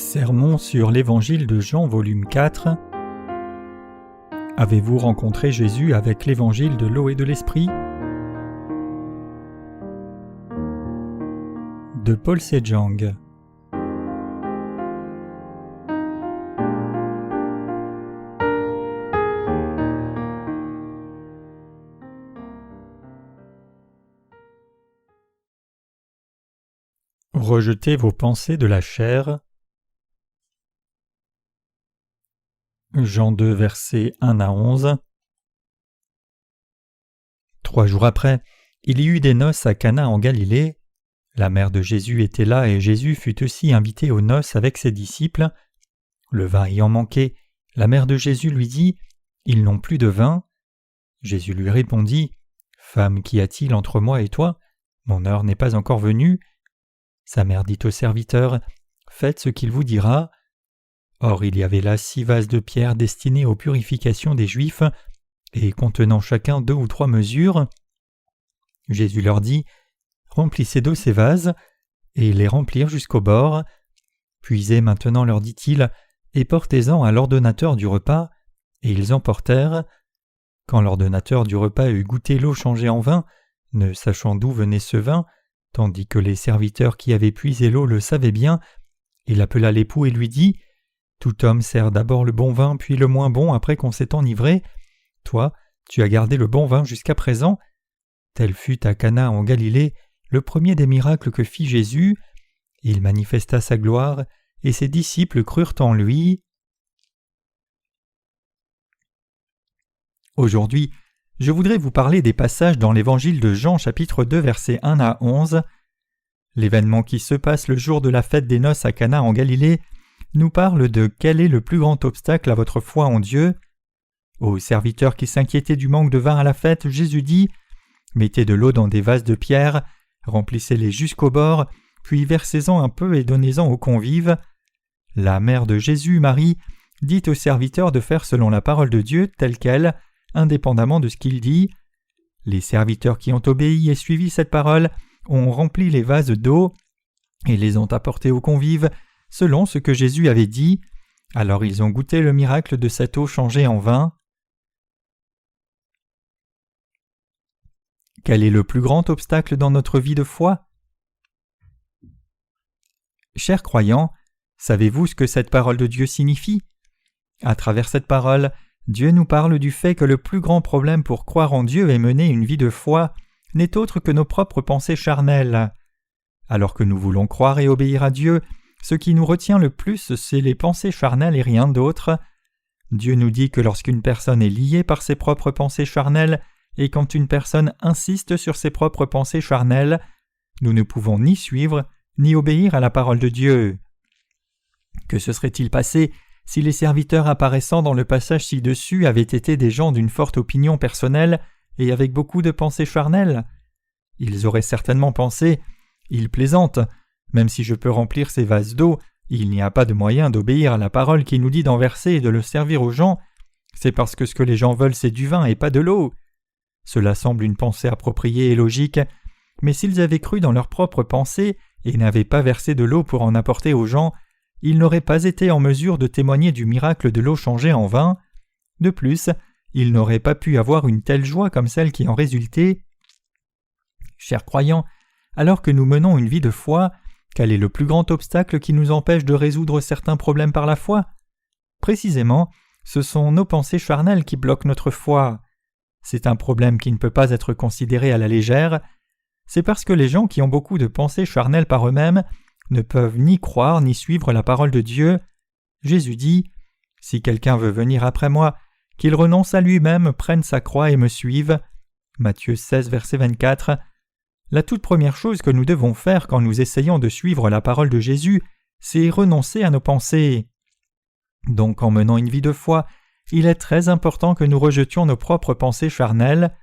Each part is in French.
Sermon sur l'Évangile de Jean, volume 4. Avez-vous rencontré Jésus avec l'Évangile de l'eau et de l'Esprit? De Paul Sejong. Rejetez vos pensées de la chair. Jean 2, versets 1 à 11. 3 jours après, il y eut des noces à Cana en Galilée. La mère de Jésus était là et Jésus fut aussi invité aux noces avec ses disciples. Le vin ayant manqué, la mère de Jésus lui dit « Ils n'ont plus de vin ». Jésus lui répondit « Femme, qu'y a-t-il entre moi et toi? Mon heure n'est pas encore venue. » Sa mère dit au serviteur « Faites ce qu'il vous dira. » Or il y avait là 6 vases de pierre destinés aux purifications des Juifs, et contenant chacun 2 ou 3 mesures. Jésus leur dit « Remplissez d'eau ces vases », et ils les remplirent jusqu'au bord. « Puisez maintenant, leur dit-il, et portez-en à l'ordonnateur du repas. » Et ils emportèrent. Quand l'ordonnateur du repas eut goûté l'eau changée en vin, ne sachant d'où venait ce vin, tandis que les serviteurs qui avaient puisé l'eau le savaient bien, il appela l'époux et lui dit « Tout homme sert d'abord le bon vin, puis le moins bon après qu'on s'est enivré. Toi, tu as gardé le bon vin jusqu'à présent. » Tel fut à Cana en Galilée le premier des miracles que fit Jésus. Il manifesta sa gloire, et ses disciples crurent en lui. Aujourd'hui, je voudrais vous parler des passages dans l'Évangile de Jean, chapitre 2, versets 1 à 11. L'événement qui se passe le jour de la fête des noces à Cana en Galilée nous parle de quel est le plus grand obstacle à votre foi en Dieu. Aux serviteurs qui s'inquiétaient du manque de vin à la fête, Jésus dit « Mettez de l'eau dans des vases de pierre, remplissez-les jusqu'au bord, puis versez-en un peu et donnez-en aux convives. » La mère de Jésus, Marie, dit aux serviteurs de faire selon la parole de Dieu telle qu'elle, indépendamment de ce qu'il dit. Les serviteurs qui ont obéi et suivi cette parole ont rempli les vases d'eau et les ont apportés aux convives, selon ce que Jésus avait dit. Alors ils ont goûté le miracle de cette eau changée en vin. Quel est le plus grand obstacle dans notre vie de foi? Chers croyants, savez-vous ce que cette parole de Dieu signifie? À travers cette parole, Dieu nous parle du fait que le plus grand problème pour croire en Dieu et mener une vie de foi n'est autre que nos propres pensées charnelles. Alors que nous voulons croire et obéir à Dieu, ce qui nous retient le plus, c'est les pensées charnelles et rien d'autre. Dieu nous dit que lorsqu'une personne est liée par ses propres pensées charnelles et quand une personne insiste sur ses propres pensées charnelles, nous ne pouvons ni suivre ni obéir à la parole de Dieu. Que se serait-il passé si les serviteurs apparaissant dans le passage ci-dessus avaient été des gens d'une forte opinion personnelle et avec beaucoup de pensées charnelles? Ils auraient certainement pensé « Il plaisante. Même si je peux remplir ces vases d'eau, il n'y a pas de moyen d'obéir à la parole qui nous dit d'en verser et de le servir aux gens. C'est parce que ce que les gens veulent c'est du vin et pas de l'eau. » Cela semble une pensée appropriée et logique, mais s'ils avaient cru dans leur propre pensée et n'avaient pas versé de l'eau pour en apporter aux gens, ils n'auraient pas été en mesure de témoigner du miracle de l'eau changée en vin. De plus, ils n'auraient pas pu avoir une telle joie comme celle qui en résultait. Chers croyants, alors que nous menons une vie de foi, quel est le plus grand obstacle qui nous empêche de résoudre certains problèmes par la foi? Précisément, ce sont nos pensées charnelles qui bloquent notre foi. C'est un problème qui ne peut pas être considéré à la légère. C'est parce que les gens qui ont beaucoup de pensées charnelles par eux-mêmes ne peuvent ni croire ni suivre la parole de Dieu. Jésus dit « Si quelqu'un veut venir après moi, qu'il renonce à lui-même, prenne sa croix et me suive. » Matthieu 16, verset 24. La toute première chose que nous devons faire quand nous essayons de suivre la parole de Jésus, c'est renoncer à nos pensées. Donc en menant une vie de foi, il est très important que nous rejetions nos propres pensées charnelles.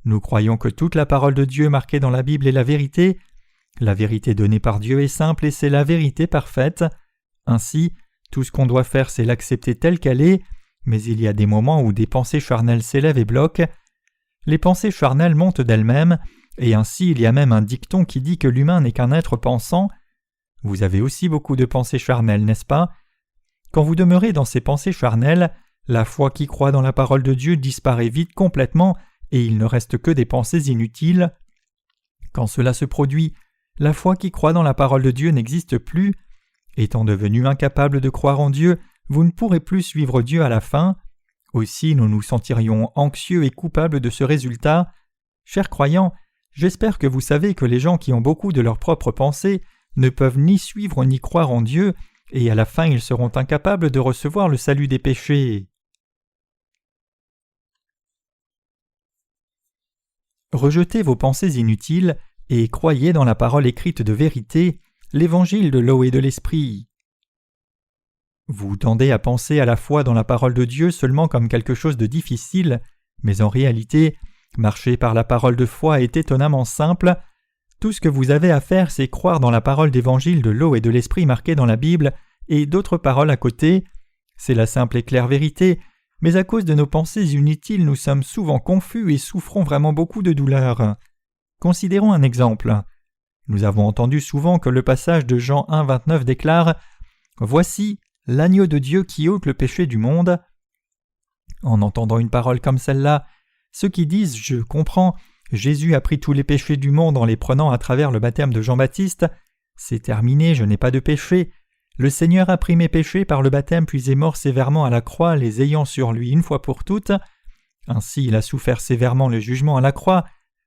Nous croyons que toute la parole de Dieu marquée dans la Bible est la vérité. La vérité donnée par Dieu est simple et c'est la vérité parfaite. Ainsi, tout ce qu'on doit faire c'est l'accepter telle qu'elle est, mais il y a des moments où des pensées charnelles s'élèvent et bloquent. Les pensées charnelles montent d'elles-mêmes, et ainsi il y a même un dicton qui dit que l'humain n'est qu'un être pensant. Vous avez aussi beaucoup de pensées charnelles, n'est-ce pas? Quand vous demeurez dans ces pensées charnelles, la foi qui croit dans la parole de Dieu disparaît vite complètement et il ne reste que des pensées inutiles. Quand cela se produit, la foi qui croit dans la parole de Dieu n'existe plus. Étant devenu incapable de croire en Dieu, vous ne pourrez plus suivre Dieu à la fin. Aussi nous nous sentirions anxieux et coupables de ce résultat. Chers croyants, j'espère que vous savez que les gens qui ont beaucoup de leurs propres pensées ne peuvent ni suivre ni croire en Dieu, et à la fin ils seront incapables de recevoir le salut des péchés. Rejetez vos pensées inutiles et croyez dans la parole écrite de vérité, l'évangile de l'eau et de l'esprit. Vous tendez à penser à la foi dans la parole de Dieu seulement comme quelque chose de difficile, mais en réalité, marcher par la parole de foi est étonnamment simple. Tout ce que vous avez à faire, c'est croire dans la parole d'évangile de l'eau et de l'esprit marquée dans la Bible et d'autres paroles à côté. C'est la simple et claire vérité, mais à cause de nos pensées inutiles, nous sommes souvent confus et souffrons vraiment beaucoup de douleur. Considérons un exemple. Nous avons entendu souvent que le passage de Jean 1,29 déclare « Voici l'agneau de Dieu qui ôte le péché du monde ». En entendant une parole comme celle-là, ceux qui disent « Je comprends, Jésus a pris tous les péchés du monde en les prenant à travers le baptême de Jean-Baptiste, c'est terminé, je n'ai pas de péché. Le Seigneur a pris mes péchés par le baptême puis est mort sévèrement à la croix, les ayant sur lui une fois pour toutes. Ainsi il a souffert sévèrement le jugement à la croix.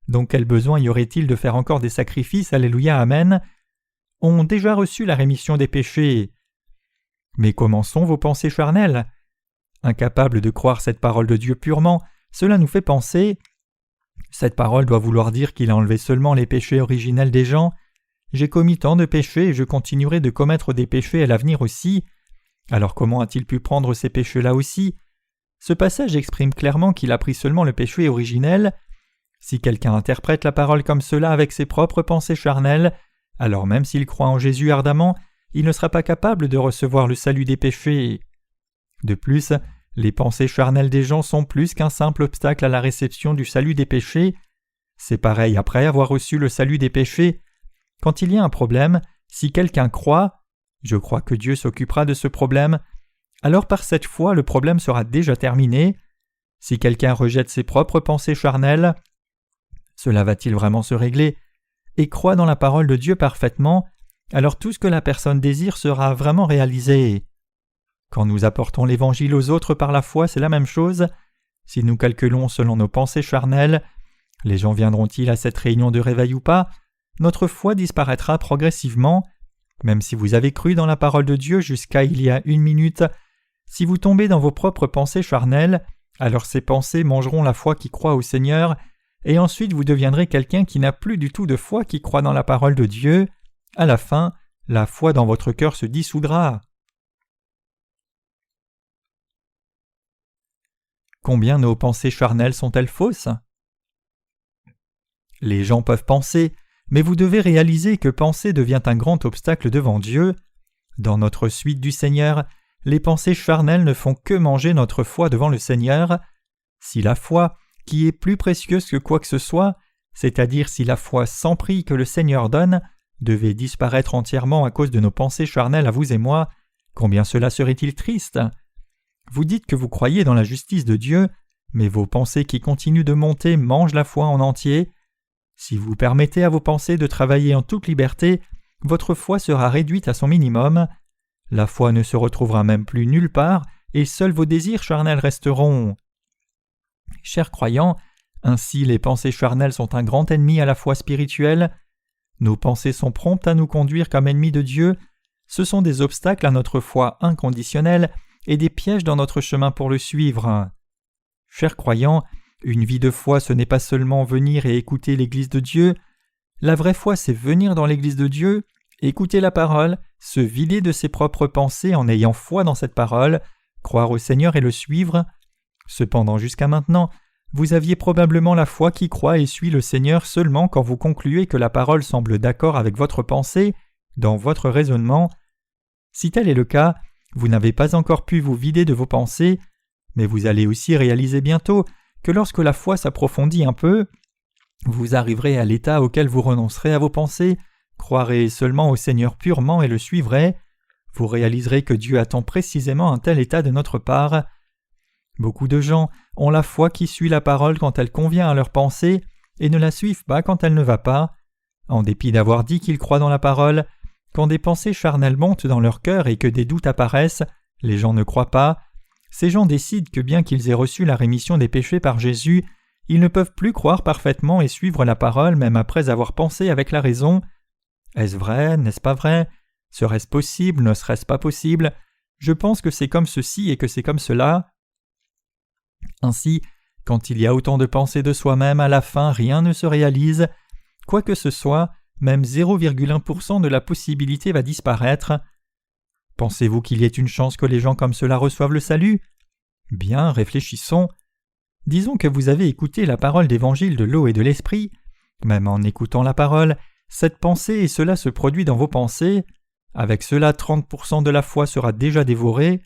Donc quel besoin y aurait-il de faire encore des sacrifices, alléluia, amen, ont déjà reçu la rémission des péchés. Mais comment sont vos pensées charnelles? Incapables de croire cette parole de Dieu purement, cela nous fait penser « Cette parole doit vouloir dire qu'il a enlevé seulement les péchés originels des gens. J'ai commis tant de péchés et je continuerai de commettre des péchés à l'avenir aussi. Alors comment a-t-il pu prendre ces péchés-là aussi? Ce passage exprime clairement qu'il a pris seulement le péché originel. Si quelqu'un interprète la parole comme cela avec ses propres pensées charnelles, alors même s'il croit en Jésus ardemment, il ne sera pas capable de recevoir le salut des péchés. De plus, les pensées charnelles des gens sont plus qu'un simple obstacle à la réception du salut des péchés. C'est pareil après avoir reçu le salut des péchés. Quand il y a un problème, si quelqu'un croit « Je crois que Dieu s'occupera de ce problème », alors par cette foi le problème sera déjà terminé. Si quelqu'un rejette ses propres pensées charnelles, cela va-t-il vraiment se régler? Et croit dans la parole de Dieu parfaitement, alors tout ce que la personne désire sera vraiment réalisé. Quand nous apportons l'Évangile aux autres par la foi, c'est la même chose. Si nous calculons selon nos pensées charnelles, les gens viendront-ils à cette réunion de réveil ou pas? Notre foi disparaîtra progressivement. Même si vous avez cru dans la parole de Dieu jusqu'à il y a 1 minute, si vous tombez dans vos propres pensées charnelles, alors ces pensées mangeront la foi qui croit au Seigneur, et ensuite vous deviendrez quelqu'un qui n'a plus du tout de foi qui croit dans la parole de Dieu. À la fin, la foi dans votre cœur se dissoudra. Combien nos pensées charnelles sont-elles fausses? Les gens peuvent penser, mais vous devez réaliser que penser devient un grand obstacle devant Dieu. Dans notre suite du Seigneur, les pensées charnelles ne font que manger notre foi devant le Seigneur. Si la foi, qui est plus précieuse que quoi que ce soit, c'est-à-dire si la foi sans prix que le Seigneur donne, devait disparaître entièrement à cause de nos pensées charnelles à vous et moi, combien cela serait-il triste? Vous dites que vous croyez dans la justice de Dieu, mais vos pensées qui continuent de monter mangent la foi en entier. Si vous permettez à vos pensées de travailler en toute liberté, votre foi sera réduite à son minimum. La foi ne se retrouvera même plus nulle part, et seuls vos désirs charnels resteront. Chers croyants, ainsi les pensées charnelles sont un grand ennemi à la foi spirituelle. Nos pensées sont promptes à nous conduire comme ennemis de Dieu. Ce sont des obstacles à notre foi inconditionnelle et des pièges dans notre chemin pour le suivre. Chers croyants, une vie de foi ce n'est pas seulement venir et écouter l'Église de Dieu. La vraie foi c'est venir dans l'Église de Dieu, écouter la parole, se vider de ses propres pensées en ayant foi dans cette parole, croire au Seigneur et le suivre. Cependant jusqu'à maintenant, vous aviez probablement la foi qui croit et suit le Seigneur seulement quand vous concluez que la parole semble d'accord avec votre pensée, dans votre raisonnement. Si tel est le cas, vous n'avez pas encore pu vous vider de vos pensées, mais vous allez aussi réaliser bientôt que lorsque la foi s'approfondit un peu, vous arriverez à l'état auquel vous renoncerez à vos pensées, croirez seulement au Seigneur purement et le suivrez, vous réaliserez que Dieu attend précisément un tel état de notre part. Beaucoup de gens ont la foi qui suit la parole quand elle convient à leurs pensées et ne la suivent pas quand elle ne va pas. En dépit d'avoir dit qu'ils croient dans la parole, quand des pensées charnelles montent dans leur cœur et que des doutes apparaissent, les gens ne croient pas. Ces gens décident que bien qu'ils aient reçu la rémission des péchés par Jésus, ils ne peuvent plus croire parfaitement et suivre la parole même après avoir pensé avec la raison. Est-ce vrai? N'est-ce pas vrai? Serait-ce possible? Ne serait-ce pas possible? Je pense que c'est comme ceci et que c'est comme cela. Ainsi, quand il y a autant de pensées de soi-même, à la fin rien ne se réalise. Quoi que ce soit, même 0,1% de la possibilité va disparaître. Pensez-vous qu'il y ait une chance que les gens comme cela reçoivent le salut? Bien, réfléchissons. Disons que vous avez écouté la parole d'évangile de l'eau et de l'esprit. Même en écoutant la parole, cette pensée et cela se produit dans vos pensées. Avec cela, 30% de la foi sera déjà dévorée.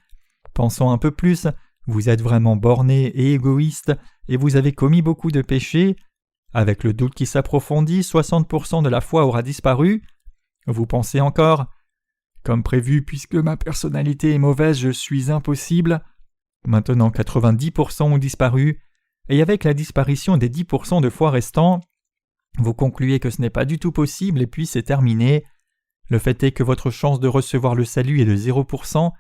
Pensons un peu plus. Vous êtes vraiment borné et égoïste, et vous avez commis beaucoup de péchés. Avec le doute qui s'approfondit, 60% de la foi aura disparu. Vous pensez encore « Comme prévu, puisque ma personnalité est mauvaise, je suis impossible ». Maintenant 90% ont disparu, et avec la disparition des 10% de foi restants, vous concluez que ce n'est pas du tout possible et puis c'est terminé. Le fait est que votre chance de recevoir le salut est de 0%.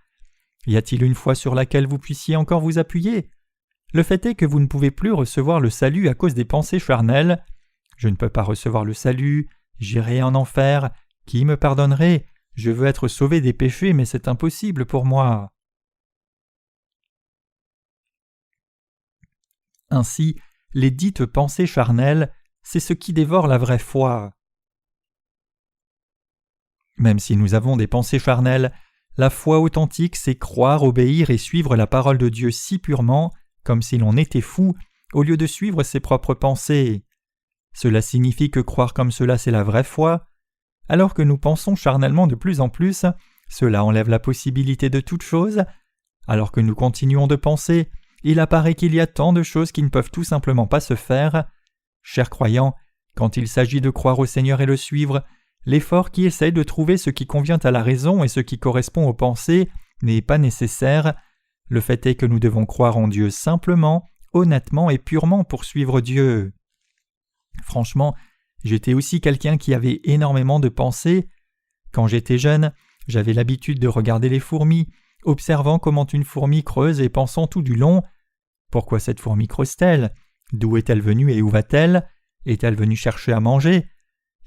Y a-t-il une foi sur laquelle vous puissiez encore vous appuyer? Le fait est que vous ne pouvez plus recevoir le salut à cause des pensées charnelles. Je ne peux pas recevoir le salut, j'irai en enfer, qui me pardonnerait? Je veux être sauvé des péchés, mais c'est impossible pour moi. Ainsi, les dites pensées charnelles, c'est ce qui dévore la vraie foi. Même si nous avons des pensées charnelles, la foi authentique, c'est croire, obéir et suivre la parole de Dieu si purement, comme si l'on était fou, au lieu de suivre ses propres pensées. Cela signifie que croire comme cela, c'est la vraie foi. Alors que nous pensons charnellement de plus en plus, cela enlève la possibilité de toute chose. Alors que nous continuons de penser, il apparaît qu'il y a tant de choses qui ne peuvent tout simplement pas se faire. Chers croyants, quand il s'agit de croire au Seigneur et le suivre, l'effort qui essaye de trouver ce qui convient à la raison et ce qui correspond aux pensées n'est pas nécessaire. Le fait est que nous devons croire en Dieu simplement, honnêtement et purement pour suivre Dieu. Franchement, j'étais aussi quelqu'un qui avait énormément de pensées. Quand j'étais jeune, j'avais l'habitude de regarder les fourmis, observant comment une fourmi creuse et pensant tout du long. Pourquoi cette fourmi creuse-t-elle? D'où est-elle venue et où va-t-elle? Est-elle venue chercher à manger?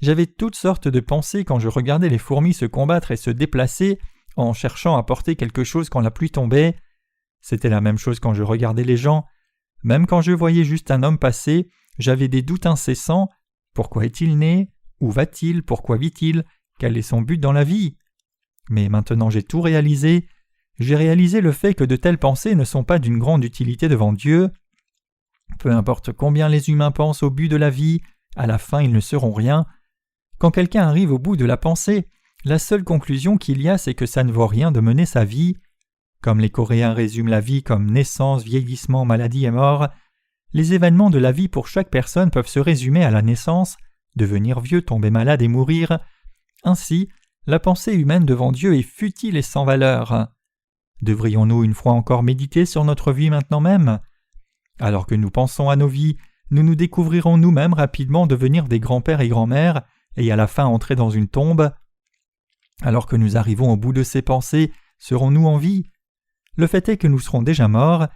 J'avais toutes sortes de pensées quand je regardais les fourmis se combattre et se déplacer en cherchant à porter quelque chose quand la pluie tombait. C'était la même chose quand je regardais les gens. Même quand je voyais juste un homme passer, j'avais des doutes incessants. Pourquoi est-il né? Où va-t-il? Pourquoi vit-il? Quel est son but dans la vie? Mais maintenant j'ai tout réalisé. J'ai réalisé le fait que de telles pensées ne sont pas d'une grande utilité devant Dieu. Peu importe combien les humains pensent au but de la vie, à la fin ils ne seront rien. Quand quelqu'un arrive au bout de la pensée, la seule conclusion qu'il y a, c'est que ça ne vaut rien de mener sa vie. Comme les Coréens résument la vie comme naissance, vieillissement, maladie et mort, les événements de la vie pour chaque personne peuvent se résumer à la naissance, devenir vieux, tomber malade et mourir. Ainsi, la pensée humaine devant Dieu est futile et sans valeur. Devrions-nous une fois encore méditer sur notre vie maintenant même? Alors que nous pensons à nos vies, nous nous découvrirons nous-mêmes rapidement devenir des grands-pères et grand-mères, et à la fin entrer dans une tombe. Alors que nous arrivons au bout de ces pensées, serons-nous en vie? Le fait est que nous serons déjà morts.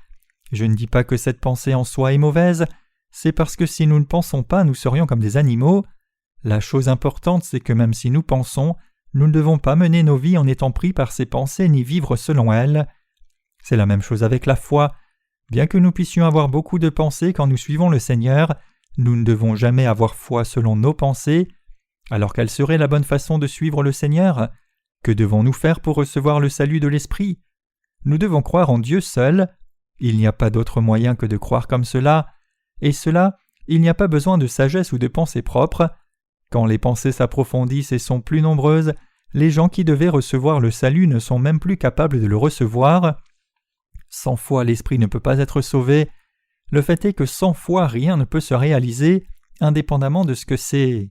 Je ne dis pas que cette pensée en soi est mauvaise, c'est parce que si nous ne pensons pas, nous serions comme des animaux. La chose importante, c'est que même si nous pensons, nous ne devons pas mener nos vies en étant pris par ces pensées ni vivre selon elles. C'est la même chose avec la foi. Bien que nous puissions avoir beaucoup de pensées quand nous suivons le Seigneur, nous ne devons jamais avoir foi selon nos pensées. Alors quelle serait la bonne façon de suivre le Seigneur? Que devons-nous faire pour recevoir le salut de l'Esprit? Nous devons croire en Dieu seul. Il n'y a pas d'autre moyen que de croire comme cela. Et cela, il n'y a pas besoin de sagesse ou de pensée propre. Quand les pensées s'approfondissent et sont plus nombreuses, les gens qui devaient recevoir le salut ne sont même plus capables de le recevoir. Sans foi, l'esprit ne peut pas être sauvé. Le fait est que sans foi, rien ne peut se réaliser, indépendamment de ce que c'est.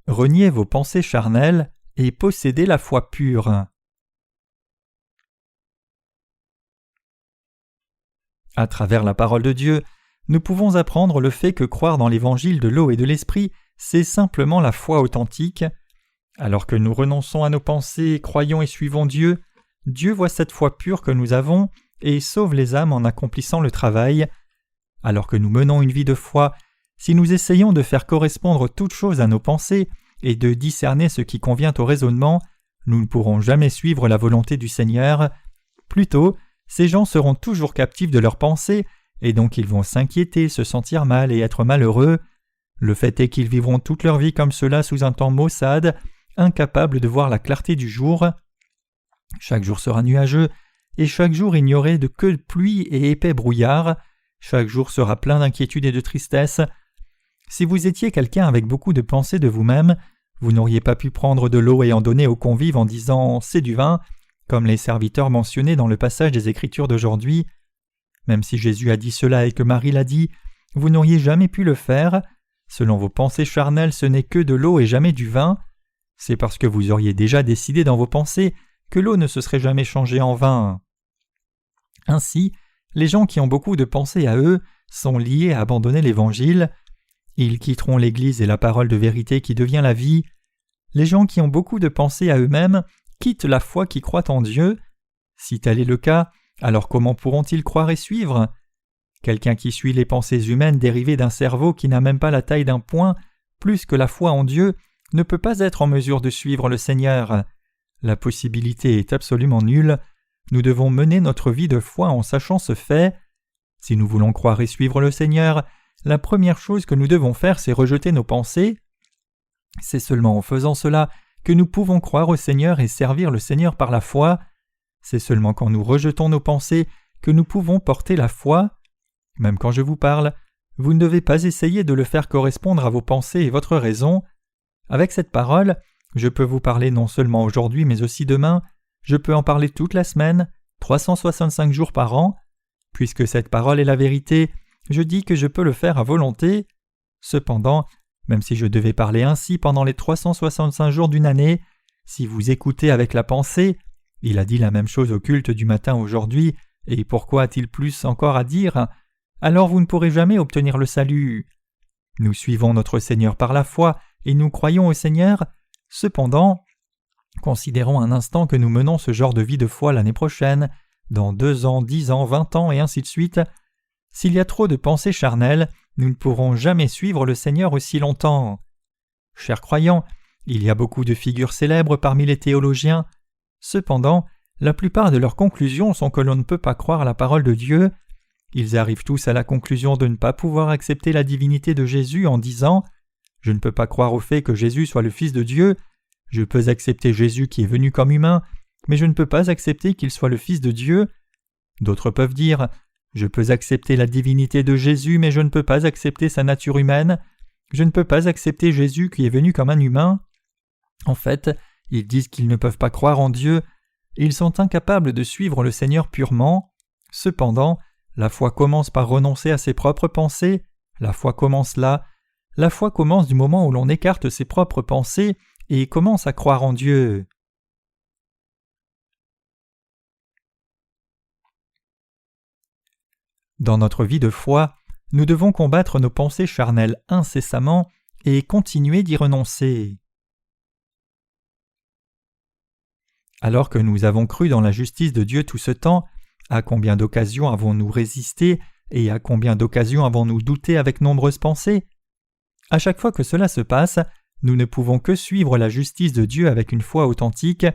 reniez vos pensées charnelles et possédez la foi pure. À travers la parole de Dieu, nous pouvons apprendre le fait que croire dans l'évangile de l'eau et de l'esprit, c'est simplement la foi authentique. Alors que nous renonçons à nos pensées, croyons et suivons Dieu, Dieu voit cette foi pure que nous avons et sauve les âmes en accomplissant le travail. Alors que nous menons une vie de foi, si nous essayons de faire correspondre toutes choses à nos pensées et de discerner ce qui convient au raisonnement, nous ne pourrons jamais suivre la volonté du Seigneur. Plutôt, ces gens seront toujours captifs de leurs pensées, et donc ils vont s'inquiéter, se sentir mal et être malheureux. Le fait est qu'ils vivront toute leur vie comme cela sous un temps maussade, incapables de voir la clarté du jour. Chaque jour sera nuageux, et chaque jour il n'y aurait de que pluie et épais brouillard. Chaque jour sera plein d'inquiétude et de tristesse. Si vous étiez quelqu'un avec beaucoup de pensées de vous-même, vous n'auriez pas pu prendre de l'eau et en donner aux convives en disant « c'est du vin », comme les serviteurs mentionnés dans le passage des Écritures d'aujourd'hui. Même si Jésus a dit cela et que Marie l'a dit, vous n'auriez jamais pu le faire. Selon vos pensées charnelles, ce n'est que de l'eau et jamais du vin. C'est parce que vous auriez déjà décidé dans vos pensées que l'eau ne se serait jamais changée en vin. Ainsi, les gens qui ont beaucoup de pensées à eux sont liés à abandonner l'Évangile. Ils quitteront l'Église et la parole de vérité qui devient la vie. Les gens qui ont beaucoup de pensées à eux-mêmes quittent la foi qui croit en Dieu. Si tel est le cas, alors comment pourront-ils croire et suivre ? Quelqu'un qui suit les pensées humaines dérivées d'un cerveau qui n'a même pas la taille d'un poing, plus que la foi en Dieu, ne peut pas être en mesure de suivre le Seigneur. La possibilité est absolument nulle. Nous devons mener notre vie de foi en sachant ce fait. Si nous voulons croire et suivre le Seigneur, la première chose que nous devons faire, c'est rejeter nos pensées. C'est seulement en faisant cela que nous pouvons croire au Seigneur et servir le Seigneur par la foi. C'est seulement quand nous rejetons nos pensées que nous pouvons porter la foi. Même quand je vous parle, vous ne devez pas essayer de le faire correspondre à vos pensées et votre raison. Avec cette parole, je peux vous parler non seulement aujourd'hui mais aussi demain, je peux en parler toute la semaine, 365 jours par an. Puisque cette parole est la vérité, je dis que je peux le faire à volonté. Cependant, même si je devais parler ainsi pendant les 365 jours d'une année, si vous écoutez avec la pensée, il a dit la même chose au culte du matin aujourd'hui, et pourquoi a-t-il plus encore à dire ? Alors vous ne pourrez jamais obtenir le salut. Nous suivons notre Seigneur par la foi, et nous croyons au Seigneur. Cependant, considérons un instant que nous menons ce genre de vie de foi l'année prochaine, dans 2 ans, 10 ans, 20 ans, et ainsi de suite. S'il y a trop de pensées charnelles, nous ne pourrons jamais suivre le Seigneur aussi longtemps. Chers croyants, il y a beaucoup de figures célèbres parmi les théologiens. Cependant, la plupart de leurs conclusions sont que l'on ne peut pas croire à la parole de Dieu. Ils arrivent tous à la conclusion de ne pas pouvoir accepter la divinité de Jésus en disant « Je ne peux pas croire au fait que Jésus soit le Fils de Dieu. Je peux accepter Jésus qui est venu comme humain, mais je ne peux pas accepter qu'il soit le Fils de Dieu. » D'autres peuvent dire « Je peux accepter la divinité de Jésus, mais je ne peux pas accepter sa nature humaine. Je ne peux pas accepter Jésus qui est venu comme un humain. » En fait, ils disent qu'ils ne peuvent pas croire en Dieu. Ils sont incapables de suivre le Seigneur purement. Cependant, la foi commence par renoncer à ses propres pensées. La foi commence là. La foi commence du moment où l'on écarte ses propres pensées et commence à croire en Dieu. Dans notre vie de foi, nous devons combattre nos pensées charnelles incessamment et continuer d'y renoncer. Alors que nous avons cru dans la justice de Dieu tout ce temps, à combien d'occasions avons-nous résisté et à combien d'occasions avons-nous douté avec nombreuses pensées ? À chaque fois que cela se passe, nous ne pouvons que suivre la justice de Dieu avec une foi authentique.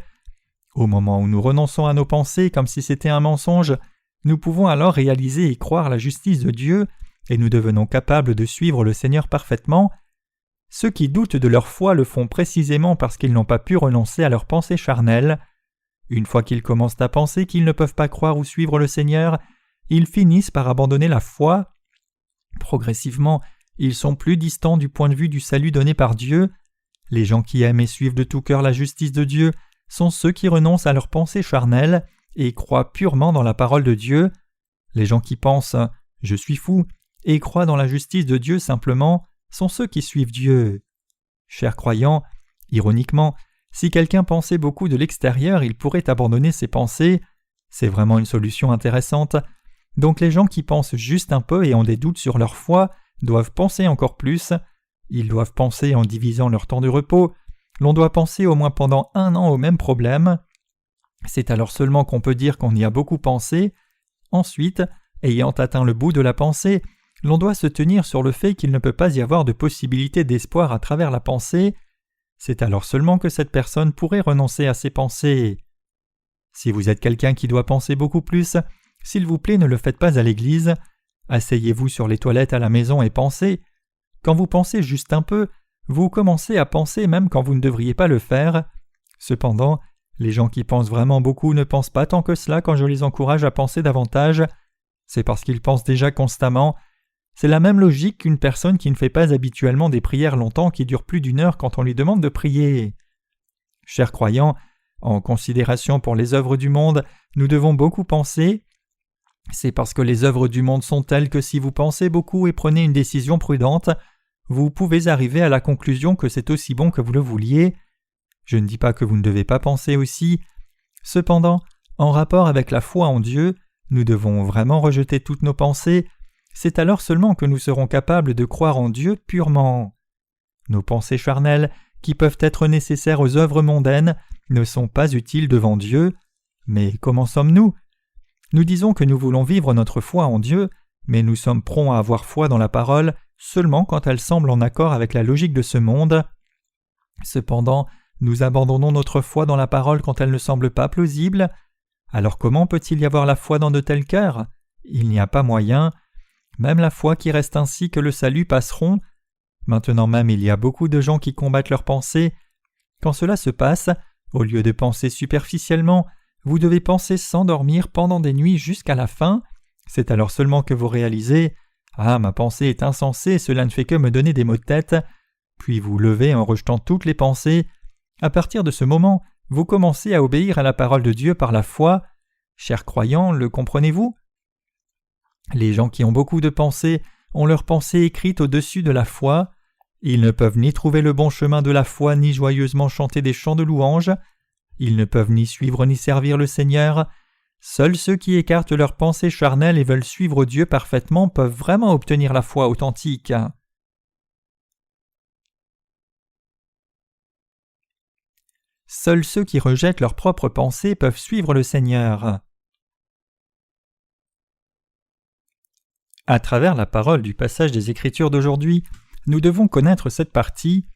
Au moment où nous renonçons à nos pensées comme si c'était un mensonge, nous pouvons alors réaliser et croire la justice de Dieu et nous devenons capables de suivre le Seigneur parfaitement. Ceux qui doutent de leur foi le font précisément parce qu'ils n'ont pas pu renoncer à leurs pensées charnelles. Une fois qu'ils commencent à penser qu'ils ne peuvent pas croire ou suivre le Seigneur, ils finissent par abandonner la foi. Progressivement, ils sont plus distants du point de vue du salut donné par Dieu. Les gens qui aiment et suivent de tout cœur la justice de Dieu sont ceux qui renoncent à leurs pensées charnelles et croient purement dans la parole de Dieu. Les gens qui pensent « je suis fou » et croient dans la justice de Dieu simplement sont ceux qui suivent Dieu. Chers croyants, ironiquement, si quelqu'un pensait beaucoup de l'extérieur, il pourrait abandonner ses pensées. C'est vraiment une solution intéressante. Donc les gens qui pensent juste un peu et ont des doutes sur leur foi doivent penser encore plus. Ils doivent penser en divisant leur temps de repos. L'on doit penser au moins pendant 1 an au même problème. C'est alors seulement qu'on peut dire qu'on y a beaucoup pensé. Ensuite, ayant atteint le bout de la pensée, l'on doit se tenir sur le fait qu'il ne peut pas y avoir de possibilité d'espoir à travers la pensée. C'est alors seulement que cette personne pourrait renoncer à ses pensées. Si vous êtes quelqu'un qui doit penser beaucoup plus, s'il vous plaît, ne le faites pas à l'église. Asseyez-vous sur les toilettes à la maison et pensez. Quand vous pensez juste un peu, vous commencez à penser même quand vous ne devriez pas le faire. Cependant, les gens qui pensent vraiment beaucoup ne pensent pas tant que cela quand je les encourage à penser davantage. C'est parce qu'ils pensent déjà constamment. C'est la même logique qu'une personne qui ne fait pas habituellement des prières longtemps qui durent plus d'1 heure quand on lui demande de prier. Chers croyants, en considération pour les œuvres du monde, nous devons beaucoup penser. C'est parce que les œuvres du monde sont telles que si vous pensez beaucoup et prenez une décision prudente, vous pouvez arriver à la conclusion que c'est aussi bon que vous le vouliez. Je ne dis pas que vous ne devez pas penser aussi. Cependant, en rapport avec la foi en Dieu, nous devons vraiment rejeter toutes nos pensées. C'est alors seulement que nous serons capables de croire en Dieu purement. Nos pensées charnelles, qui peuvent être nécessaires aux œuvres mondaines, ne sont pas utiles devant Dieu. Mais comment sommes-nous ? Nous disons que nous voulons vivre notre foi en Dieu, mais nous sommes prompts à avoir foi dans la parole seulement quand elle semble en accord avec la logique de ce monde. Cependant, nous abandonnons notre foi dans la parole quand elle ne semble pas plausible. Alors comment peut-il y avoir la foi dans de tels cœurs ? Il n'y a pas moyen. Même la foi qui reste ainsi que le salut passeront. Maintenant même, il y a beaucoup de gens qui combattent leurs pensées. Quand cela se passe, au lieu de penser superficiellement, vous devez penser sans dormir pendant des nuits jusqu'à la fin. C'est alors seulement que vous réalisez « Ah, ma pensée est insensée, cela ne fait que me donner des maux de tête ». Puis vous levez en rejetant toutes les pensées. À partir de ce moment, vous commencez à obéir à la parole de Dieu par la foi. Chers croyants, le comprenez-vous ? Les gens qui ont beaucoup de pensées ont leurs pensées écrites au-dessus de la foi. Ils ne peuvent ni trouver le bon chemin de la foi ni joyeusement chanter des chants de louange. Ils ne peuvent ni suivre ni servir le Seigneur. Seuls ceux qui écartent leurs pensées charnelles et veulent suivre Dieu parfaitement peuvent vraiment obtenir la foi authentique. Seuls ceux qui rejettent leurs propres pensées peuvent suivre le Seigneur. À travers la parole du passage des Écritures d'aujourd'hui, nous devons connaître cette partie.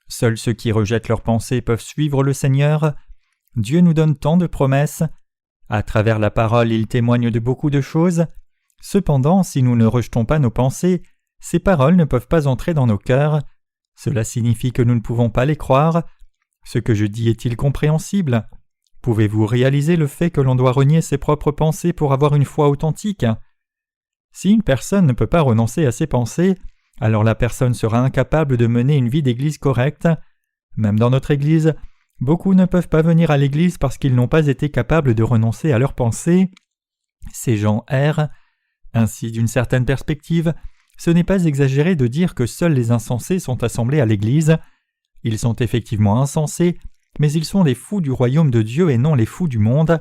Seuls ceux qui rejettent leurs pensées peuvent suivre le Seigneur. Dieu nous donne tant de promesses. À travers la parole, il témoigne de beaucoup de choses. Cependant, si nous ne rejetons pas nos pensées, ces paroles ne peuvent pas entrer dans nos cœurs. Cela signifie que nous ne pouvons pas les croire. Ce que je dis est-il compréhensible ? Pouvez-vous réaliser le fait que l'on doit renier ses propres pensées pour avoir une foi authentique ? Si une personne ne peut pas renoncer à ses pensées, alors la personne sera incapable de mener une vie d'église correcte. Même dans notre église, beaucoup ne peuvent pas venir à l'église parce qu'ils n'ont pas été capables de renoncer à leurs pensées. Ces gens errent. Ainsi, d'une certaine perspective, ce n'est pas exagéré de dire que seuls les insensés sont assemblés à l'église. Ils sont effectivement insensés, mais ils sont les fous du royaume de Dieu et non les fous du monde.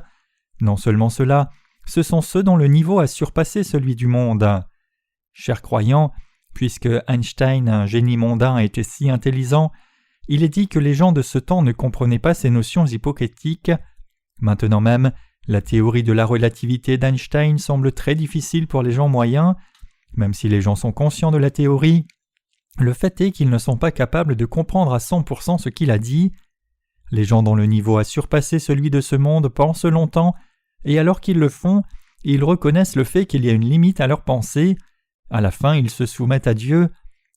Non seulement cela, ce sont ceux dont le niveau a surpassé celui du monde. Chers croyants, puisque Einstein, un génie mondain, était si intelligent, il est dit que les gens de ce temps ne comprenaient pas ces notions hypothétiques. Maintenant même, la théorie de la relativité d'Einstein semble très difficile pour les gens moyens. Même si les gens sont conscients de la théorie, le fait est qu'ils ne sont pas capables de comprendre à 100% ce qu'il a dit. Les gens dont le niveau a surpassé celui de ce monde pensent longtemps, et alors qu'ils le font, ils reconnaissent le fait qu'il y a une limite à leurs pensées. À la fin, ils se soumettent à Dieu.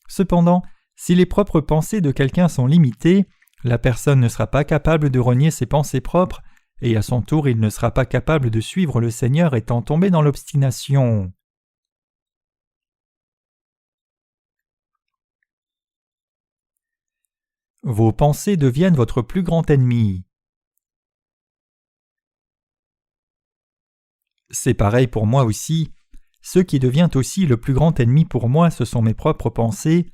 Cependant, si les propres pensées de quelqu'un sont limitées, la personne ne sera pas capable de renier ses pensées propres, et à son tour, il ne sera pas capable de suivre le Seigneur étant tombé dans l'obstination. Vos pensées deviennent votre plus grand ennemi. C'est pareil pour moi aussi. Ce qui devient aussi le plus grand ennemi pour moi, ce sont mes propres pensées.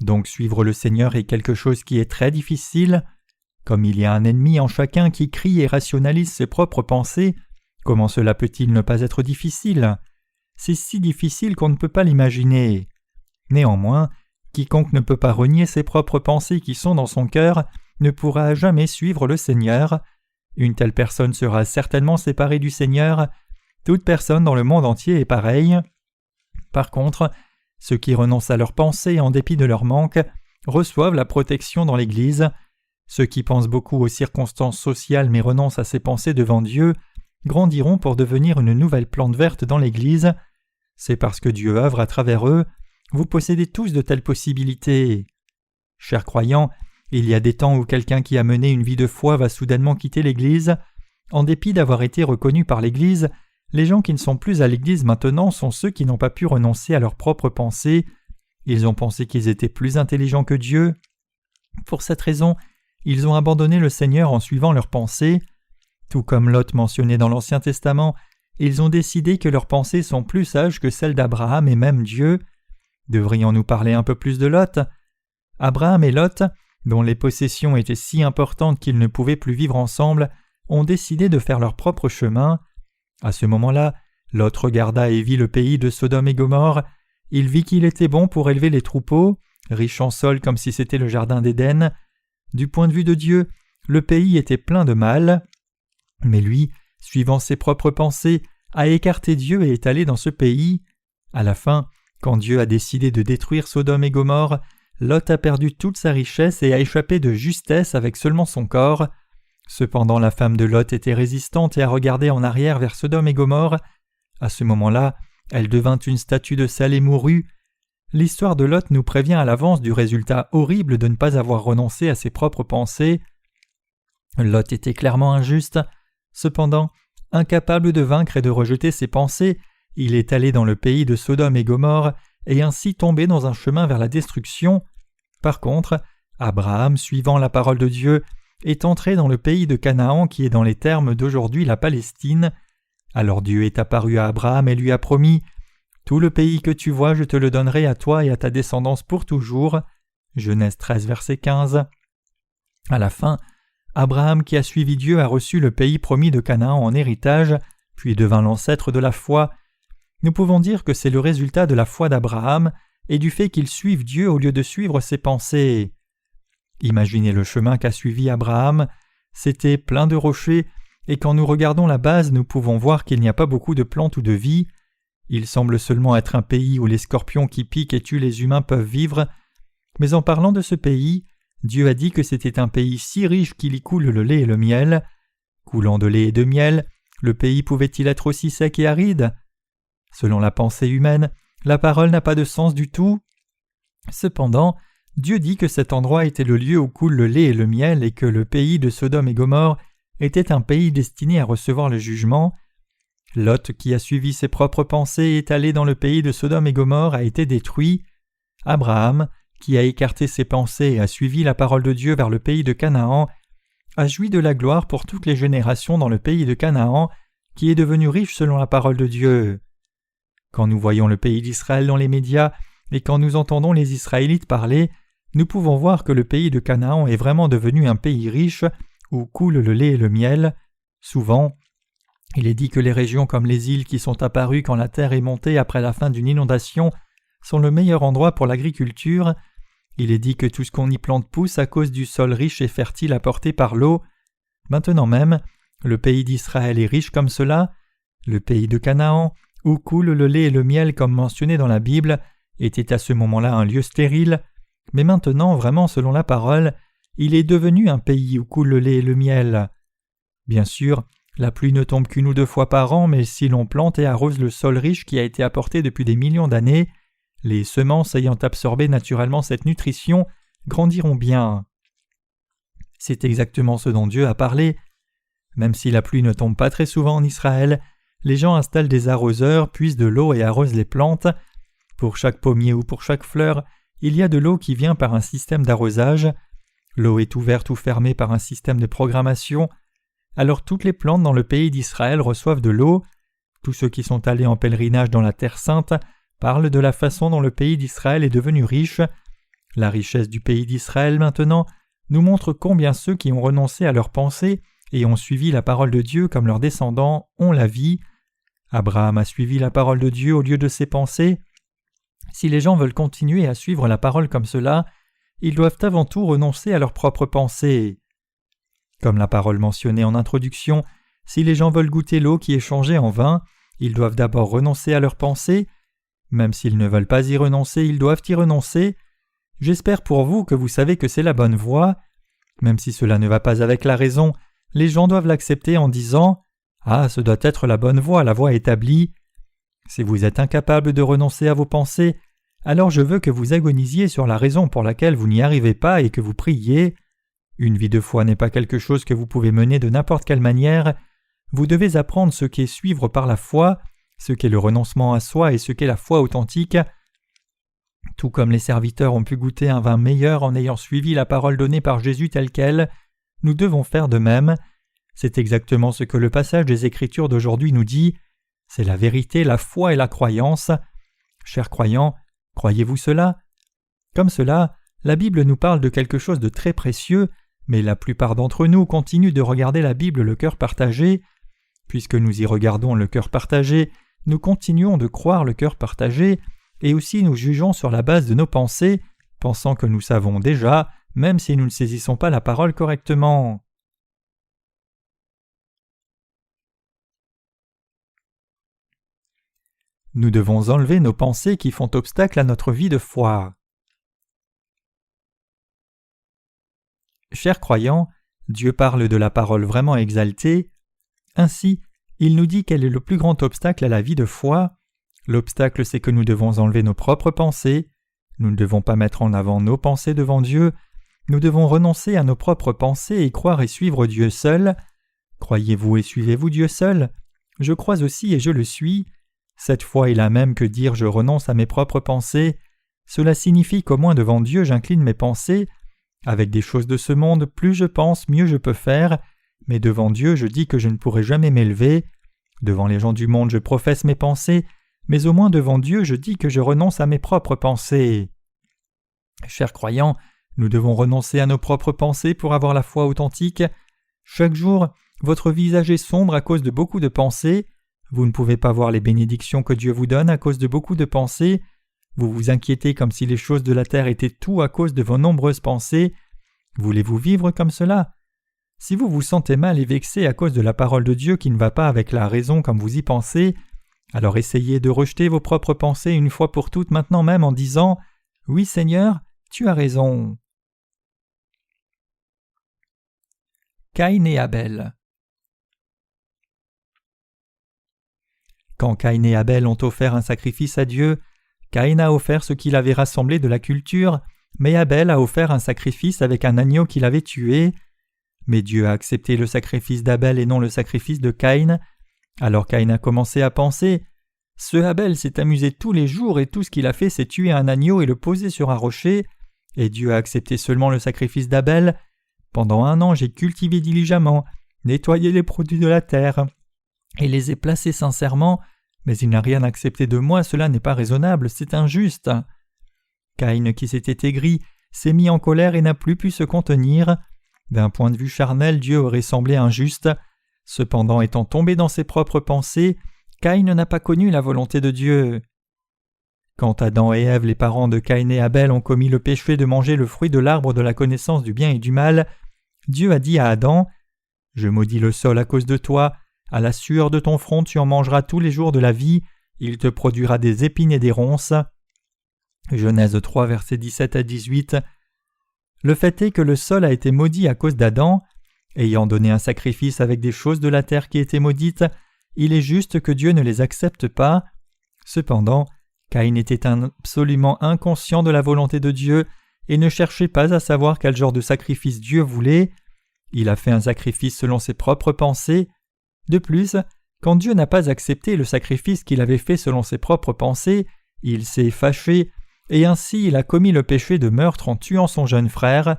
Donc suivre le Seigneur est quelque chose qui est très difficile. Comme il y a un ennemi en chacun qui crie et rationalise ses propres pensées, comment cela peut-il ne pas être difficile ? C'est si difficile qu'on ne peut pas l'imaginer. Néanmoins, quiconque ne peut pas renier ses propres pensées qui sont dans son cœur ne pourra jamais suivre le Seigneur. Une telle personne sera certainement séparée du Seigneur. Toute personne dans le monde entier est pareille. Par contre, ceux qui renoncent à leurs pensées en dépit de leur manque reçoivent la protection dans l'Église. Ceux qui pensent beaucoup aux circonstances sociales mais renoncent à ces pensées devant Dieu grandiront pour devenir une nouvelle plante verte dans l'Église. C'est parce que Dieu œuvre à travers eux. Vous possédez tous de telles possibilités. Chers croyants, il y a des temps où quelqu'un qui a mené une vie de foi va soudainement quitter l'Église. En dépit d'avoir été reconnu par l'Église, les gens qui ne sont plus à l'Église maintenant sont ceux qui n'ont pas pu renoncer à leurs propres pensées. Ils ont pensé qu'ils étaient plus intelligents que Dieu. Pour cette raison, ils ont abandonné le Seigneur en suivant leurs pensées. Tout comme Lot mentionné dans l'Ancien Testament, ils ont décidé que leurs pensées sont plus sages que celles d'Abraham et même Dieu. Devrions-nous parler un peu plus de Lot ? Abraham et Lot, dont les possessions étaient si importantes qu'ils ne pouvaient plus vivre ensemble, ont décidé de faire leur propre chemin. À ce moment-là, Lot regarda et vit le pays de Sodome et Gomorrhe. Il vit qu'il était bon pour élever les troupeaux, riche en sol comme si c'était le jardin d'Éden. Du point de vue de Dieu, le pays était plein de mal. Mais lui, suivant ses propres pensées, a écarté Dieu et est allé dans ce pays. À la fin, quand Dieu a décidé de détruire Sodome et Gomorrhe, Lot a perdu toute sa richesse et a échappé de justesse avec seulement son corps. Cependant, la femme de Lot était résistante et a regardé en arrière vers Sodome et Gomorrhe. À ce moment-là, elle devint une statue de sel et mourut. L'histoire de Lot nous prévient à l'avance du résultat horrible de ne pas avoir renoncé à ses propres pensées. Lot était clairement injuste. Cependant, incapable de vaincre et de rejeter ses pensées, il est allé dans le pays de Sodome et Gomorrhe et ainsi tombé dans un chemin vers la destruction. Par contre, Abraham, suivant la parole de Dieu, est entré dans le pays de Canaan qui est dans les termes d'aujourd'hui la Palestine. Alors Dieu est apparu à Abraham et lui a promis « Tout le pays que tu vois, je te le donnerai à toi et à ta descendance pour toujours. » Genèse 13, verset 15. À la fin, Abraham qui a suivi Dieu a reçu le pays promis de Canaan en héritage, puis devint l'ancêtre de la foi. Nous pouvons dire que c'est le résultat de la foi d'Abraham et du fait qu'il suive Dieu au lieu de suivre ses pensées. Imaginez le chemin qu'a suivi Abraham. C'était plein de rochers, et quand nous regardons la base, nous pouvons voir qu'il n'y a pas beaucoup de plantes ou de vie. Il semble seulement être un pays où les scorpions qui piquent et tuent les humains peuvent vivre. Mais en parlant de ce pays, Dieu a dit que c'était un pays si riche qu'il y coule le lait et le miel. Coulant de lait et de miel, le pays pouvait-il être aussi sec et aride ? Selon la pensée humaine, la parole n'a pas de sens du tout. Cependant, Dieu dit que cet endroit était le lieu où coule le lait et le miel et que le pays de Sodome et Gomorrhe était un pays destiné à recevoir le jugement. Lot, qui a suivi ses propres pensées et est allé dans le pays de Sodome et Gomorrhe, a été détruit. Abraham, qui a écarté ses pensées et a suivi la parole de Dieu vers le pays de Canaan, a joui de la gloire pour toutes les générations dans le pays de Canaan, qui est devenu riche selon la parole de Dieu. Quand nous voyons le pays d'Israël dans les médias et quand nous entendons les Israélites parler, nous pouvons voir que le pays de Canaan est vraiment devenu un pays riche où coule le lait et le miel. Souvent, il est dit que les régions comme les îles qui sont apparues quand la terre est montée après la fin d'une inondation sont le meilleur endroit pour l'agriculture. Il est dit que tout ce qu'on y plante pousse à cause du sol riche et fertile apporté par l'eau. Maintenant même, le pays d'Israël est riche comme cela. Le pays de Canaan, où coule le lait et le miel comme mentionné dans la Bible, était à ce moment-là un lieu stérile, mais maintenant, vraiment selon la parole, il est devenu un pays où coule le lait et le miel. Bien sûr, la pluie ne tombe qu'une ou deux fois par an, mais si l'on plante et arrose le sol riche qui a été apporté depuis des millions d'années, les semences ayant absorbé naturellement cette nutrition grandiront bien. C'est exactement ce dont Dieu a parlé. Même si la pluie ne tombe pas très souvent en Israël, les gens installent des arroseurs, puisent de l'eau et arrosent les plantes. Pour chaque pommier ou pour chaque fleur, il y a de l'eau qui vient par un système d'arrosage. L'eau est ouverte ou fermée par un système de programmation. Alors toutes les plantes dans le pays d'Israël reçoivent de l'eau. Tous ceux qui sont allés en pèlerinage dans la Terre Sainte parlent de la façon dont le pays d'Israël est devenu riche. La richesse du pays d'Israël maintenant nous montre combien ceux qui ont renoncé à leurs pensées et ont suivi la parole de Dieu comme leurs descendants ont la vie. Abraham a suivi la parole de Dieu au lieu de ses pensées. Si les gens veulent continuer à suivre la parole comme cela, ils doivent avant tout renoncer à leurs propres pensées. Comme la parole mentionnée en introduction, si les gens veulent goûter l'eau qui est changée en vin, ils doivent d'abord renoncer à leurs pensées. Même s'ils ne veulent pas y renoncer, ils doivent y renoncer. J'espère pour vous que vous savez que c'est la bonne voie. Même si cela ne va pas avec la raison, les gens doivent l'accepter en disant « Ah, ce doit être la bonne voie, la voie établie ». Si vous êtes incapable de renoncer à vos pensées, alors je veux que vous agonisiez sur la raison pour laquelle vous n'y arrivez pas et que vous priez. Une vie de foi n'est pas quelque chose que vous pouvez mener de n'importe quelle manière. Vous devez apprendre ce qu'est suivre par la foi, ce qu'est le renoncement à soi et ce qu'est la foi authentique. Tout comme les serviteurs ont pu goûter un vin meilleur en ayant suivi la parole donnée par Jésus telle qu'elle, nous devons faire de même. C'est exactement ce que le passage des Écritures d'aujourd'hui nous dit. C'est la vérité, la foi et la croyance. Chers croyants, croyez-vous cela? Comme cela, la Bible nous parle de quelque chose de très précieux, mais la plupart d'entre nous continuent de regarder la Bible le cœur partagé. Puisque nous y regardons le cœur partagé, nous continuons de croire le cœur partagé, et aussi nous jugeons sur la base de nos pensées, pensant que nous savons déjà, même si nous ne saisissons pas la parole correctement. Nous devons enlever nos pensées qui font obstacle à notre vie de foi. Chers croyants, Dieu parle de la parole vraiment exaltée. Ainsi, il nous dit quel est le plus grand obstacle à la vie de foi. L'obstacle, c'est que nous devons enlever nos propres pensées. Nous ne devons pas mettre en avant nos pensées devant Dieu. Nous devons renoncer à nos propres pensées et croire et suivre Dieu seul. Croyez-vous et suivez-vous Dieu seul? Je crois aussi et je le suis. Cette foi est la même que dire « je renonce à mes propres pensées ». Cela signifie qu'au moins devant Dieu j'incline mes pensées. Avec des choses de ce monde, plus je pense, mieux je peux faire. Mais devant Dieu, je dis que je ne pourrai jamais m'élever. Devant les gens du monde, je professe mes pensées, mais au moins devant Dieu, je dis que je renonce à mes propres pensées. Chers croyants, nous devons renoncer à nos propres pensées pour avoir la foi authentique. Chaque jour, votre visage est sombre à cause de beaucoup de pensées. Vous ne pouvez pas voir les bénédictions que Dieu vous donne à cause de beaucoup de pensées. Vous vous inquiétez comme si les choses de la terre étaient tout à cause de vos nombreuses pensées. Voulez-vous vivre comme cela? Si vous vous sentez mal et vexé à cause de la parole de Dieu qui ne va pas avec la raison comme vous y pensez, alors essayez de rejeter vos propres pensées une fois pour toutes maintenant même en disant « Oui Seigneur, tu as raison ». Caïn et Abel. Quand Caïn et Abel ont offert un sacrifice à Dieu, Caïn a offert ce qu'il avait rassemblé de la culture, mais Abel a offert un sacrifice avec un agneau qu'il avait tué. Mais Dieu a accepté le sacrifice d'Abel et non le sacrifice de Caïn. Alors Caïn a commencé à penser « Ce Abel s'est amusé tous les jours et tout ce qu'il a fait c'est tuer un agneau et le poser sur un rocher, et Dieu a accepté seulement le sacrifice d'Abel. Pendant 1 an j'ai cultivé diligemment, nettoyé les produits de la terre, et les ai placés sincèrement, mais il n'a rien accepté de moi, cela n'est pas raisonnable, c'est injuste. » Caïn, qui s'était aigri, s'est mis en colère et n'a plus pu se contenir. D'un point de vue charnel, Dieu aurait semblé injuste. Cependant, étant tombé dans ses propres pensées, Caïn n'a pas connu la volonté de Dieu. Quand Adam et Ève, les parents de Caïn et Abel, ont commis le péché de manger le fruit de l'arbre de la connaissance du bien et du mal, Dieu a dit à Adam « Je maudis le sol à cause de toi, à la sueur de ton front tu en mangeras tous les jours de la vie, il te produira des épines et des ronces. » Genèse 3, versets 17 à 18. Le fait est que le sol a été maudit à cause d'Adam. Ayant donné un sacrifice avec des choses de la terre qui étaient maudites, il est juste que Dieu ne les accepte pas. Cependant, Caïn était absolument inconscient de la volonté de Dieu et ne cherchait pas à savoir quel genre de sacrifice Dieu voulait. Il a fait un sacrifice selon ses propres pensées. De plus, quand Dieu n'a pas accepté le sacrifice qu'il avait fait selon ses propres pensées, il s'est fâché, et ainsi il a commis le péché de meurtre en tuant son jeune frère.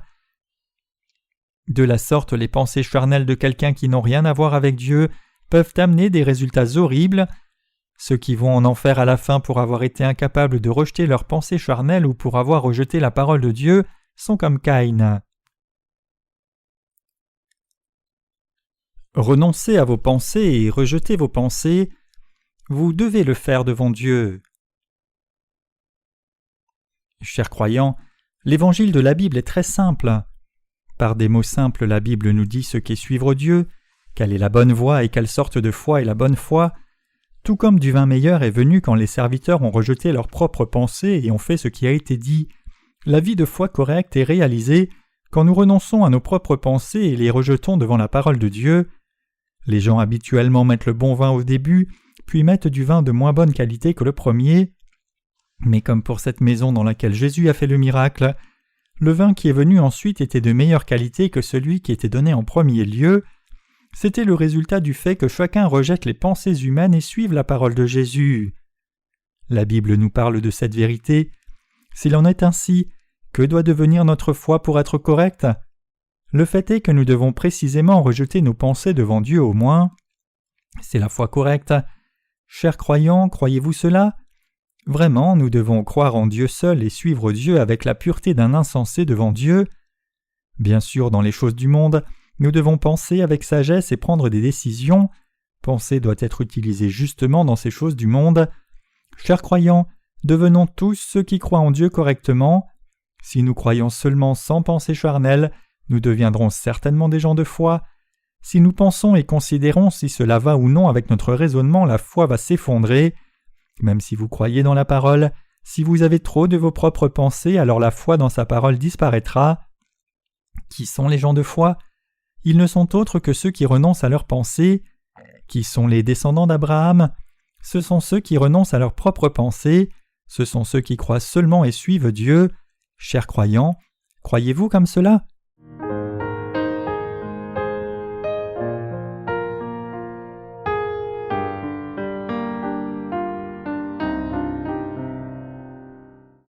De la sorte, les pensées charnelles de quelqu'un qui n'ont rien à voir avec Dieu peuvent amener des résultats horribles. Ceux qui vont en enfer à la fin pour avoir été incapables de rejeter leurs pensées charnelles ou pour avoir rejeté la parole de Dieu sont comme Caïn. Renoncez à vos pensées et rejetez vos pensées. Vous devez le faire devant Dieu. Chers croyants, l'évangile de la Bible est très simple. Par des mots simples, la Bible nous dit ce qu'est suivre Dieu, quelle est la bonne voie et quelle sorte de foi est la bonne foi. Tout comme du vin meilleur est venu quand les serviteurs ont rejeté leurs propres pensées et ont fait ce qui a été dit, la vie de foi correcte est réalisée quand nous renonçons à nos propres pensées et les rejetons devant la parole de Dieu. Les gens habituellement mettent le bon vin au début, puis mettent du vin de moins bonne qualité que le premier. Mais comme pour cette maison dans laquelle Jésus a fait le miracle, le vin qui est venu ensuite était de meilleure qualité que celui qui était donné en premier lieu. C'était le résultat du fait que chacun rejette les pensées humaines et suive la parole de Jésus. La Bible nous parle de cette vérité. S'il en est ainsi, que doit devenir notre foi pour être correcte ? Le fait est que nous devons précisément rejeter nos pensées devant Dieu au moins. C'est la foi correcte. Chers croyants, croyez-vous cela ? Vraiment, nous devons croire en Dieu seul et suivre Dieu avec la pureté d'un insensé devant Dieu. Bien sûr, dans les choses du monde, nous devons penser avec sagesse et prendre des décisions. Penser doit être utilisée justement dans ces choses du monde. Chers croyants, devenons tous ceux qui croient en Dieu correctement. Si nous croyons seulement sans pensée charnelle, nous deviendrons certainement des gens de foi. Si nous pensons et considérons si cela va ou non avec notre raisonnement, la foi va s'effondrer. Même si vous croyez dans la parole, si vous avez trop de vos propres pensées, alors la foi dans sa parole disparaîtra. Qui sont les gens de foi ? Ils ne sont autres que ceux qui renoncent à leurs pensées. Qui sont les descendants d'Abraham ? Ce sont ceux qui renoncent à leurs propres pensées. Ce sont ceux qui croient seulement et suivent Dieu. Chers croyants, croyez-vous comme cela ?